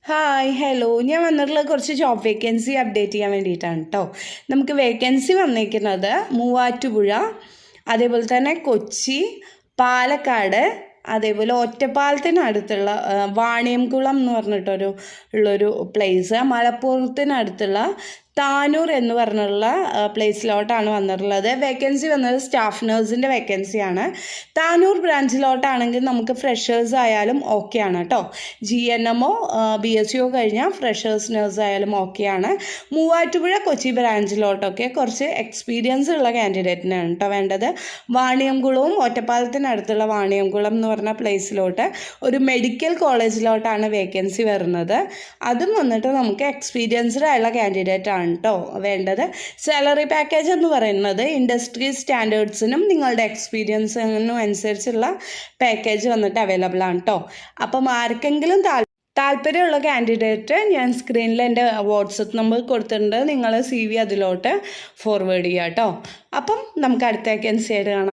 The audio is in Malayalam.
ഹായ് ഹലോ ഞാൻ വന്നിട്ടുള്ള കുറച്ച് ജോബ് വേക്കൻസി അപ്ഡേറ്റ് ചെയ്യാൻ വേണ്ടിയിട്ടാണ് കേട്ടോ. നമുക്ക് വേക്കൻസി വന്നിരിക്കുന്നത് മൂവാറ്റുപുഴ, അതേപോലെ തന്നെ കൊച്ചി, പാലക്കാട്, അതേപോലെ ഒറ്റപ്പാലത്തിനടുത്തുള്ള വാണിയംകുളം എന്ന് ഉള്ളൊരു പ്ലേസ്, മലപ്പുറത്തിനടുത്തുള്ള താനൂർ എന്ന് പറഞ്ഞുള്ള പ്ലേസിലോട്ടാണ് വന്നിട്ടുള്ളത്. വേക്കൻസി വന്നത് സ്റ്റാഫ് നഴ്സിൻ്റെ വേക്കൻസിയാണ്. താനൂർ ബ്രാഞ്ചിലോട്ടാണെങ്കിൽ നമുക്ക് ഫ്രഷേഴ്സ് ആയാലും ഓക്കെ ആണ് കേട്ടോ. GNMO BSc കഴിഞ്ഞാൽ ഫ്രഷേഴ്സ് നഴ്സ് ആയാലും ഓക്കെയാണ്. മൂവാറ്റുപുഴ കൊച്ചി ബ്രാഞ്ചിലോട്ടൊക്കെ കുറച്ച് എക്സ്പീരിയൻസ് ഉള്ള കാൻഡിഡേറ്റിനാണ് കേട്ടോ വേണ്ടത്. വാണിയംകുളവും ഒറ്റപ്പാലത്തിനടുത്തുള്ള വാണിയംകുളം എന്ന് പറഞ്ഞ പ്ലേസിലോട്ട് ഒരു മെഡിക്കൽ കോളേജിലോട്ടാണ് വേക്കൻസി വരുന്നത്. അതും വന്നിട്ട് നമുക്ക് എക്സ്പീരിയൻസ്ഡ് ആയുള്ള കാൻഡിഡേറ്റ് ആണ് കേട്ടോ വേണ്ടത്. സാലറി പാക്കേജ് എന്ന് പറയുന്നത് ഇൻഡസ്ട്രി സ്റ്റാൻഡേർഡ്സിനും നിങ്ങളുടെ എക്സ്പീരിയൻസിനും അനുസരിച്ചുള്ള പാക്കേജ് വന്നിട്ട് അവൈലബിൾ ആണ് കേട്ടോ. അപ്പം ആർക്കെങ്കിലും താല്പര്യമുള്ള കാൻഡിഡേറ്റ് ഞാൻ സ്ക്രീനിൽ എൻ്റെ വാട്സപ്പ് നമ്പർ കൊടുത്തിട്ടുണ്ട്. നിങ്ങൾ CV അതിലോട്ട് ഫോർവേഡ് ചെയ്യുക കേട്ടോ. അപ്പം നമുക്ക് അടുത്ത വേക്കൻസി ആയിട്ട് കാണാം.